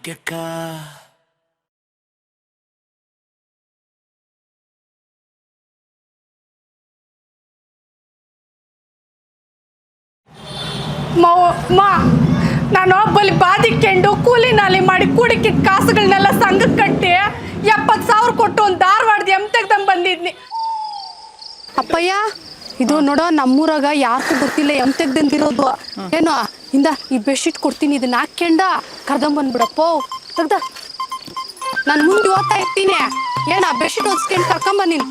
ಭಾಗ್ಯಕ್ಕ ನಾನು ಬಲಿ ಬಾದಿಕೊಂಡು ಕೂಲಿ ನಾಲಿ ಮಾಡಿ ಕೂಡಿಕೆ ಕಾಸುಗಳನ್ನೆಲ್ಲ ಸಂಘಕ್ಕೆ ಕಟ್ಟಿ 70,000 ಕೊಟ್ಟು ಒಂದು ಧಾರವಾಡದ ತೆಗ್ದಂಗೆ ಬಂದಿದ್ನಿ. ಅಪ್ಪಯ್ಯ, ಇದು ನೋಡೋ ನಮ್ಮೂರಾಗ ಯಾರಿಗೂ ಗೊತ್ತಿಲ್ಲ ತೆಗ್ದಂತಿರೋದು. ಏನೋ ಇಂದ ಈ ಬೆಡ್ಶೀಟ್ ಕೊಡ್ತೀನಿ, ಇದನ್ನ ಹಾಕ್ಯಂಡ ಕರ್ದಂಬಂದ್ಬಿಡಪ್ಪ. ತೆಗ್ದ ನಾನು ಮುಂದೆ ಓದ್ತಾ ಇರ್ತೀನಿ. ಏನ ಬೆಡ್ಶೀಟ್ ಓದಿಸ್ಕೊಂಡು ಕರ್ಕೊಂಬ ನೀನು.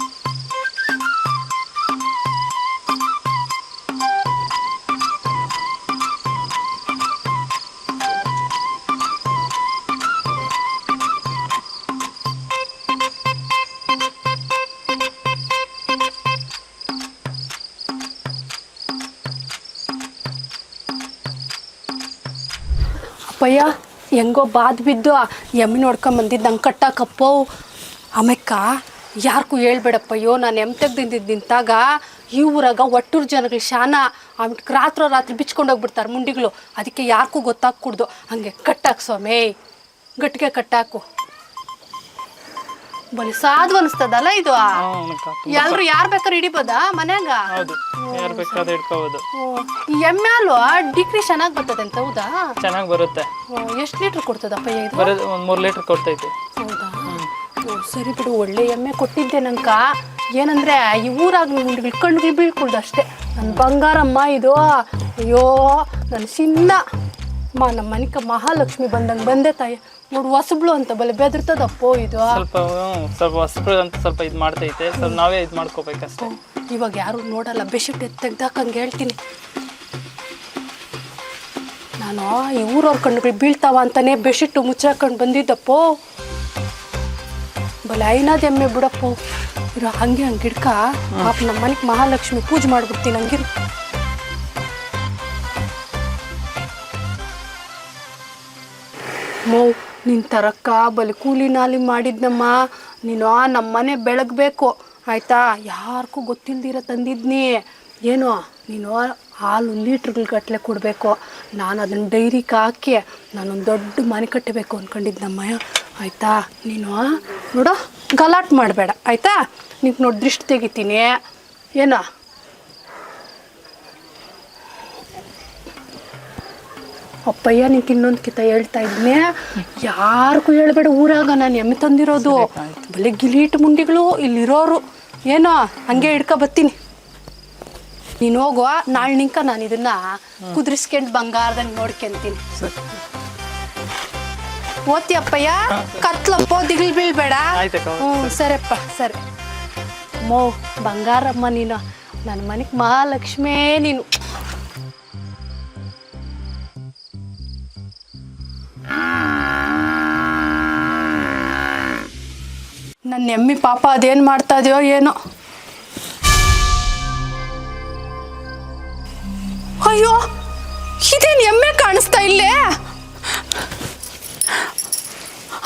ಅಪ್ಪಯ್ಯ, ಹೆಂಗೋ ಬಾದ್ ಬಿದ್ದು ಎಮ್ಮೆ ನೋಡ್ಕೊಂಬಂದಿದ್ದು ನಂಗೆ ಕಟ್ಟಾಕಪ್ಪೋ. ಆಮೇಕ ಯಾರಿಗೂ ಹೇಳ್ಬೇಡಪ್ಪಯ್ಯೋ, ನಾನು ತೆಗ್ದಿದ್ದು ನಿಂತಾಗ ಈ ಊರಾಗ ಒಟ್ಟೂರು ಜನಗಳು ಶಾನ ಆಮೇಲೆ ರಾತ್ರಿ ಬಿಚ್ಕೊಂಡೋಗ್ಬಿಡ್ತಾರೆ ಮುಂಡಿಗಳು. ಅದಕ್ಕೆ ಯಾರಿಗೂ ಗೊತ್ತಾಗ್ಕೂಡ್ದು. ಹಂಗೆ ಕಟ್ಟಾಕು ಸ್ವಾಮಿ, ಗಟ್ಟಿಗೆ ಕಟ್ಟಾಕು. ಬಲಿ ಸಾಧು ಅನಿಸ್ತದಲ್ಲ ಇದು. ಎಲ್ರು ಯಾರು ಬೇಕಾದ್ರೆ ಹಿಡಿಬೋದಾ ಮನ್ಯಾಗ? ಎಮ್ಮೆ ಅಲ್ವಾ ಡಿಗ್ರಿ ಚೆನ್ನಾಗಿ ಬರ್ತದೆ ಅಂತ? ಹೌದಾ, ಚೆನ್ನಾಗಿ ಬರುತ್ತೆ. ಎಷ್ಟು ಲೀಟರ್ ಕೊಡ್ತದಪ್ಪ ಇದು? 3 ಲೀಟರ್ ಕೊಡ್ತೈತೆ. ಹೌದಾ, ಸರಿ ಬಿಡು, ಒಳ್ಳೆ ಎಮ್ಮೆ ಕೊಟ್ಟಿದ್ದೆ ನಂಕ. ಏನಂದ್ರೆ ಈ ಊರಾಗ ಕಣ್ಣಿಗೆ ಬೀಳ್ಕೊಳ್ದು ಅಷ್ಟೇ. ನನ್ನ ಬಂಗಾರಮ್ಮ ಇದು. ಅಯ್ಯೋ ನನ್ನ ಚಿನ್ನ ನಮ್ಮ ಮನಿಕ ಮಹಾಲಕ್ಷ್ಮಿ ಬಂದಂಗೆ ಬಂದೆ ತಾಯಿ. ನೋಡು ಹೊಸಬ್ಳು ಅಂತ ಬಲೆ ಬೆದರ್ತದಪ್ಪೋ ಇದು. ಸ್ವಲ್ಪ ಹೊಸಬ್ಳು ಅಂತ ಸ್ವಲ್ಪ ಇದು ಮಾಡ್ತೈತೆ. ಸ್ವಲ್ಪ ನಾವೇ ಇದು ಮಾಡ್ಕೋಬೇಕಷ್ಟೇ. ಇವಾಗ ಯಾರು ನೋಡಲ್ಲ, ಬೆಡ್ಶೀಟ್ ತೆಗ್ದಾಕಂಗೆ ಹೇಳ್ತೀನಿ ನಾನು. ಈ ಊರವ್ರ ಕಣ್ಣುಗಳು ಬೀಳ್ತಾವ ಅಂತಾನೆ ಬೆಡ್ಶೀಟು ಮುಚ್ಚಾಕೊಂಡು ಬಂದಿದ್ದಪ್ಪೋ. ಬಲೆ ಐನಾದ ಎಮ್ಮೆ ಬಿಡಪ್ಪೋ. ಇರೋ ಹಂಗೆ ಗಿಡ್ಕ ಪಾಪ ನಮ್ಮ ಮನೆಗೆ ಮಹಾಲಕ್ಷ್ಮಿ ಪೂಜೆ ಮಾಡ್ಬಿಡ್ತೀನಿ. ಹಂಗಿರು ಮೋ, ನಿನ್ನ ತರಕ್ಕ ಬಲಿ ಕೂಲಿ ನಾಲಿ ಮಾಡಿದ್ನಮ್ಮ ನೀನು. ನಮ್ಮ ಮನೆ ಬೆಳಗಬೇಕು ಆಯಿತಾ? ಯಾರಿಗೂ ಗೊತ್ತಿಲ್ದಿರ ತಂದಿದ್ನಿ. ಏನೋ ನೀನು ಹಾಲು ಲೀಟ್ರ್ಗಳ್ಗಟ್ಲೆ ಕೊಡಬೇಕು. ನಾನು ಅದನ್ನು ಡೈರಿಗೆ ಹಾಕಿ ನಾನೊಂದು ದೊಡ್ಡ ಮನೆ ಕಟ್ಟಬೇಕು ಅಂದ್ಕೊಂಡಿದ್ನಮ್ಮ. ಆಯಿತಾ? ನೀನು ನೋಡೋ ಗಲಾಟೆ ಮಾಡಬೇಡ ಆಯಿತಾ? ನಿಂಗೆ ನೋಡಿ ದೃಷ್ಟಿ ತೆಗಿತೀನಿ. ಏನೋ ಅಪ್ಪಯ್ಯ, ನಿಂಗೆ ಇನ್ನೊಂದು ಕಿತ ಹೇಳ್ತಾ ಇದ್ದೀನಿ, ಯಾರಿಗೂ ಹೇಳ್ಬೇಡ ಊರಾಗ ನಾನು ಎಮ್ಮೆ ತಂದಿರೋದು. ಬಲೆ ಗಿಲೀಟ್ ಮುಂಡಿಗಳು ಇಲ್ಲಿರೋರು. ಏನೋ ಹಂಗೆ ಹಿಡ್ಕೊ ಬರ್ತೀನಿ. ನೀನು ಹೋಗುವ, ನಾಳೆ ನಿಂಕ ನಾನು ಇದನ್ನ ಕುದುರಿಸ್ಕೊಂಡು ಬಂಗಾರದಂಗೆ ನೋಡ್ಕೊಂತೀನಿ. ಓದ್ತಿ ಅಪ್ಪಯ್ಯ? ಕತ್ಲಪ್ಪ, ದಿಗಿಲ್ ಬೀಳ್ಬೇಡ. ಹ್ಞೂ ಸರಿಯಪ್ಪ, ಸರಿ. ಮೋ ಬಂಗಾರಮ್ಮ ನೀನು, ನನ್ನ ಮನೆಗೆ ಮಹಾಲಕ್ಷ್ಮೇ ನೀನು. ನನ್ನ ಎಮ್ಮಿ ಪಾಪ ಅದೇನು ಮಾಡ್ತಾ ಇದೆಯೋ ಏನೋ. ಅಯ್ಯೋ, ಇದೇನು ಎಮ್ಮೆ ಕಾಣಿಸ್ತಾ ಇಲ್ಲೇ?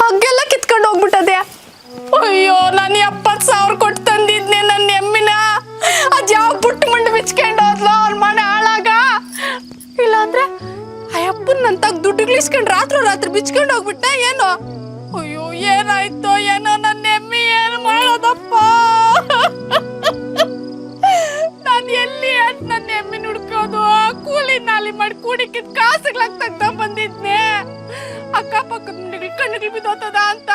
ಹಗ್ಗೆಲ್ಲ ಕಿತ್ಕೊಂಡು ಹೋಗ್ಬಿಟ್ಟದೆ. ಅಯ್ಯೋ, ನಾನು 70,000 ಕೊಟ್ಟು ತಂದಿದ್ನೆ ನನ್ನ ಎಮ್ಮಿನ. ಅದು ಯಾವ ಬುಟ್ಟು ಮುಂಡು ಬಿಚ್ಕೊಂಡು ಹೋದ್ಲೋ ಅವ್ನ ಮನೆ ಹಾಳಾಗ. ಇಲ್ಲಾಂದ್ರೆ ಆ ಅಪ್ಪನ ನಂತಾಗ ದುಡ್ಡುಗಳಿಸ್ಕೊಂಡು ರಾತ್ರಿ ಬಿಚ್ಕೊಂಡು ಹೋಗ್ಬಿಟ್ಟ ಏನೋ. ಅಯ್ಯೋ, ಏನಾಯ್ತೋ ಏನೋ, ನನ್ನ ಎಮ್ಮಿ ಏನು ಮಾಡೋದಪ್ಪ? ನಾನು ಎಲ್ಲಿ ನನ್ನ ಎಮ್ಮಿ ಹುಡ್ಕೋದು? ಕೂಲಿ ನಾಲಿ ಮಾಡಿ ಕೂಡಿಕ್ಕಿದ ಕಾಸುಗಳಾಗ ತೆಗ್ದ ಬಂದಿದ್ನೆ. ಅಕ್ಕಪಕ್ಕದ ಮುಂಡಿಗಳು ಕಣ್ಣಿಗೆ ಬಿದ್ದೋತದ ಅಂತ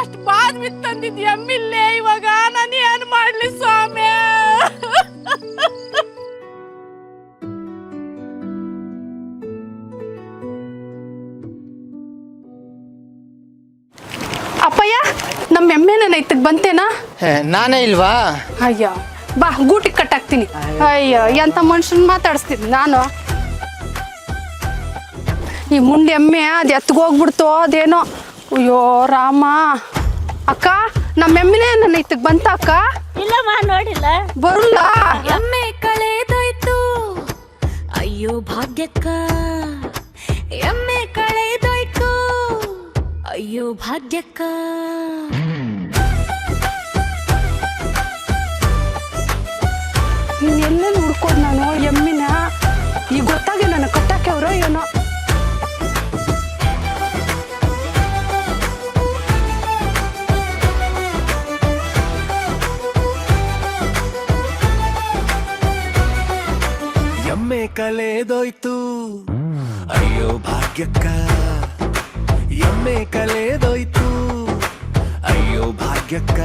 ಅಷ್ಟು ಬಾದ್ ಬಿತ್ತು ತಂದಿದ್ ಎಮ್ಮಿಲ್ಲೇ. ಇವಾಗ ನಾನು ಏನು ಮಾಡ್ಲಿ ಸ್ವಾಮಿ? ಅಪ್ಪಯ್ಯ, ನಮ್ಮ ಎಮ್ಮೆನ ಇತ್ತಕ್ಕೆ ಬಂತೇನಾ? ನಾನೇ ಇಲ್ವಾ? ಅಯ್ಯೋ ಬಾ, ಗೂಟಿಗೆ ಕಟ್ಟಾಕ್ತೀನಿ. ಅಯ್ಯೋ, ಎಂಥ ಮನುಷ್ಯನ ಮಾತಾಡಿಸ್ತೀನಿ ನಾನು. ಈ ಮುಂಡೆ ಎಮ್ಮೆ ಅದು ಎತ್ಗೋಗ್ಬಿಡ್ತು ಅದೇನೋ. ಅಯ್ಯೋ ರಾಮ. ಅಕ್ಕ, ನಮ್ಮ ಎಮ್ಮೆನೇ ನನ್ನ ಇತ್ತಕ್ಕೆ ಬಂತ ಅಕ್ಕ? ಇಲ್ಲಮ್ಮ, ನೋಡಿಲ್ಲ. ಬರಲ್ಲ. ಎಮ್ಮೆ ಕಳೆದೋಯ್ತು ಅಯ್ಯೋ ಭಾಗ್ಯಕ್ಕ, ಎಮ್ಮೆ ಕಳೆದೋಯ್ತು ಅಯ್ಯೋ ಭಾಗ್ಯಕ್ಕ. ಇನ್ನೆಲ್ಲೆಲ್ಲಿ ಹುಡ್ಕೋದು ನಾನು ಎಮ್ಮಿನ? ಈಗ ಗೊತ್ತಾಗಿ ನನ್ನ ಕಟ್ಟಾಕೆ ಅವರು ಏನೋ. ಎಮ್ಮೆ ಕಳೆದೋಯ್ತು ಅಯ್ಯೋ ಭಾಗ್ಯಕ್ಕ ಎಮ್ಮೆ ಕಳೆದೋಯ್ತು ಅಯ್ಯೋ ಭಾಗ್ಯಕ್ಕ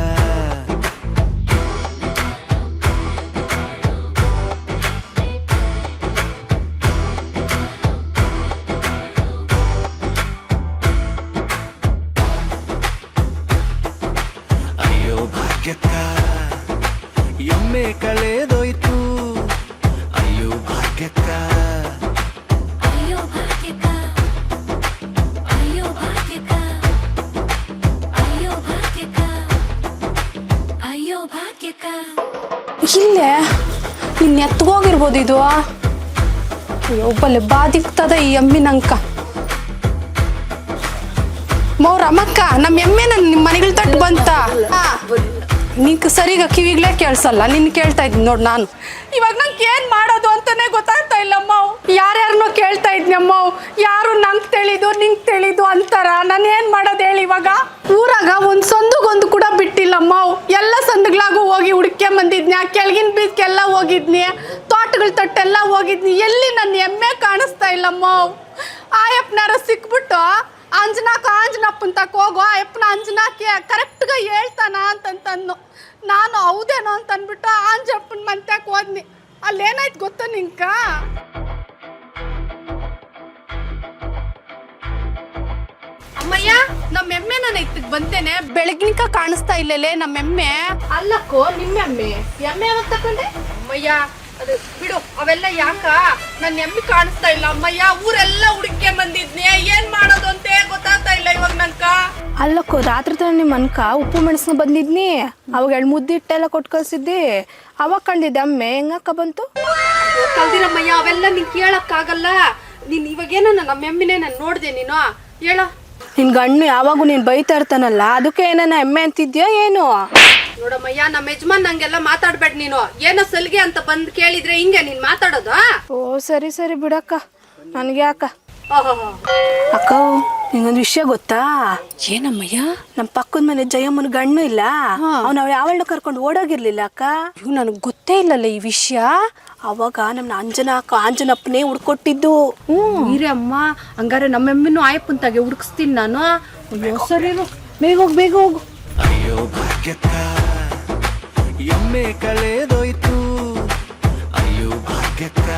ಅಯ್ಯೋ ಭಾಗ್ಯಕ್ಕ ಎಮ್ಮೆ ಕಳೆದೋಯ್ತು ಅಯ್ಯೋ ಭಾಗ್ಯಕ್ಕ ಅಯ್ಯೋ ಭಾಗ್ಯಕ್ಕ ಅಯ್ಯೋ ಭಾಗ್ಯಕ್ಕ ಅಯ್ಯೋ ಭಾಗ್ಯಕ್ಕ ಅಯ್ಯೋ ಭಾಗ್ಯಕ್ಕ ಇಲ್ಲೇ ನಿನ್ನ ಎತ್ಕೋಗಿರ್ಬೋದು ಇದು ಒಬ್ಬಲ್ಲಿ ಬಾದಿಕ್ತದ ಈ ಎಮ್ಮಿನಂಕ ಮೌರಮ್ಮಕ್ಕ ನಮ್ಮ ಎಮ್ಮೆ ನಿಮ್ಮ ಮನೆಗಳ ತಟ್ಟು ಬಂತ ನಿಂಗೆ ಸರಿಗ ಕಿವಿಗ್ಲೇ ಕೇಳ್ಸಲ್ಲ ನಿನ್ ಕೇಳ್ತಾ ಇದ್ದೀನಿ ನೋಡ್ ನಾನು ಇವಾಗ ನಂಗೆ ಏನ್ ಮಾಡೋದು ಅಂತಾನೆ ಗೊತ್ತಾಗ್ತಾ ಇಲ್ಲ ಅಮ್ಮವ್ ಯಾರ್ಯಾರನ್ನೋ ಕೇಳ್ತಾ ಇದ್ನಿ ಅಮ್ಮವ್ ಯಾರು ನಂಗೆ ತಿಳಿದು ಅಂತಾರ ನಾನು ಏನ್ ಮಾಡೋದು ಹೇಳಿ ಇವಾಗ ಊರಾಗ ಒಂದ್ ಸಂದುಗೊಂದು ಕೂಡ ಬಿಟ್ಟಿಲ್ಲ ಅಮ್ಮವ್ ಎಲ್ಲ ಸಂದುಗಳಾಗೂ ಹೋಗಿ ಹುಡುಕೆ ಬಂದಿದ್ನಿ ಆ ಕೆಳಗಿನ ಬೀದ್ಕೆಲ್ಲ ಹೋಗಿದ್ನಿ ತೋಟಗಳ ತಟ್ಟೆಲ್ಲ ಹೋಗಿದ್ನಿ ಎಲ್ಲಿ ನನ್ನ ಎಮ್ಮೆ ಕಾಣಿಸ್ತಾ ಇಲ್ಲ ಅಮ್ಮವ್ ಆಯಪ್ಪನಾರ ಸಿಕ್ಬಿಟ್ಟು ಆಂಜನಪ್ಪನ ತಕ ಹೋಗೋ ಅಪ್ಪನ ಅಂಜನಾಕ್ಕೆ ಕರೆಕ್ಟ್గా ಹೇಳ್ತಾನ ಅಂತಂತಂದು ನಾನು ಹೌದೇನೋ ಅಂತ ಅಂದ್ಬಿಟ್ಟು ಆಂಜಪ್ಪನ ಮಂತ್ಯಾಕೆ ಹೋದ್ನಿ ಅಲ್ಲೇನಾಯ್ತು ಗೊತ್ತಾ ನಿಂಕ ಅಮ್ಮಯ್ಯ ನಮ್ಮ ಎಮ್ಮೆ ನಾನು ಇತ್ತಿಗೆ ಬಂತೇನೆ ಬೆಳಗ್ನಿಕ ಕಾಣಿಸ್ತಾ ಇಲ್ಲಲೇ ನಮ್ಮ ಎಮ್ಮೆ ಅಲ್ಲಕ್ಕೋ ನಿಮ್ಮೆಮ್ಮೆ ಎಮ್ಮೆ ಯಾವಾಗ ತಕೊಂಡೆ ಅಮ್ಮಯ್ಯ ಅದು ಬಿಡು ಅವೆಲ್ಲ ಯಾಕ ನನ್ನ ಎಮ್ಮೆ ಕಾಣಿಸ್ತಾ ಇಲ್ಲ ಅಮ್ಮಯ್ಯ ಊರೆಲ್ಲ ಹುಡುಕೆ ಬಂದಿದ್ನಿ ಏನ್ ಮಾಡೋದು ಅಂತ ಗೊತ್ತಾಗ್ತಾ ಇಲ್ಲ ಇವಾಗ ನಂಕ ಅಲ್ಲಕ್ಕೋ ರಾತ್ರಿ ತರ ನಿಮ್ಮ ಅನ್ಕ ಉಪ್ಪು ಮೆಣಸನ್ನ ಬಂದಿದ್ನಿ ಅವಾಗ 2 ಮುದ್ದೆ ಹಿಟ್ಟೆಲ್ಲ ಕೊಟ್ಟು ಕಳ್ಸಿದ್ದಿ ಅವಾಗ ಕಂಡಿದ್ದೆ ಅಮ್ಮೆ ಹೆಂಗಕ್ಕ ಬಂತು ಕಲ್ದಿರಮ್ಮಯ್ಯ ಅವೆಲ್ಲ ನಿನ್ ಕೇಳಕ್ಕಾಗಲ್ಲ ನೀನ್ ಇವಾಗೇನ ನಮ್ಮ ಎಮ್ಮಿನೇ ನಾನು ನೋಡ್ದೆ ನೀನು ಹೇಳ ನಿನ್ ಗಣ್ಣು ಯಾವಾಗೂ ನೀನ್ ಬೈತಾ ಇರ್ತಾನಲ್ಲ ಅದಕ್ಕೆ ಏನಾನ ಎಮ್ಮೆ ಅಂತಿದ್ಯಾ ಏನು ನೋಡಮ್ಮಯ್ಯ ನಮ್ಮ ಯಜಮಾನ್ ನಂಗೆಲ್ಲ ಮಾತಾಡ್ಬೇಡ ನೀನು ಏನೋ ಸಲಿಗೆ ಅಂತ ಬಂದ್ ಕೇಳಿದ್ರೆ ಹಿಂಗೆ ನೀನ್ ಮಾತಾಡೋದು ಓ ಸರಿ ಸರಿ ಬಿಡಕ್ಕ ನನ್ಗೆ ಯಾಕ ಅಕ್ಕ ನಿಂಗೊಂದು ವಿಷಯ ಗೊತ್ತಾ ಏನಮ್ಮಯ್ಯ ನಮ್ಮ ಪಕ್ಕದ ಮನೆ ಜಯಮ್ಮನ ಗಣ್ಣು ಇಲ್ಲ ಅವ್ನ ಯಾವಳ ಕರ್ಕೊಂಡು ಓಡೋಗಿರ್ಲಿಲ್ಲ ಅಕ್ಕ ಇವ್ ನನಗ್ ಗೊತ್ತೇ ಇಲ್ಲಲ್ಲ ಈ ವಿಷಯ ಅವಾಗ ನಮ್ಮ ಆಂಜನಪ್ಪನೇ ಹುಡ್ಕೊಟ್ಟಿದ್ದು ನೀರೇ ಅಮ್ಮ ಹಂಗಾರೆ ನಮ್ಮ ಎಮ್ಮಿನೂ ಆಯಪ್ಪಂತಾಗೆ ಹುಡುಕ್ಸ್ತೀನಿ ನಾನು ಸರಿ ಬೇಗ ಹೋಗು ಅಯ್ಯೋ ಭಾಗ್ಯಕ್ಕ ಎಮ್ಮೆ ಕಳೆದೋಯ್ತು ಅಯ್ಯೋ ಭಾಗ್ಯಕ್ಕ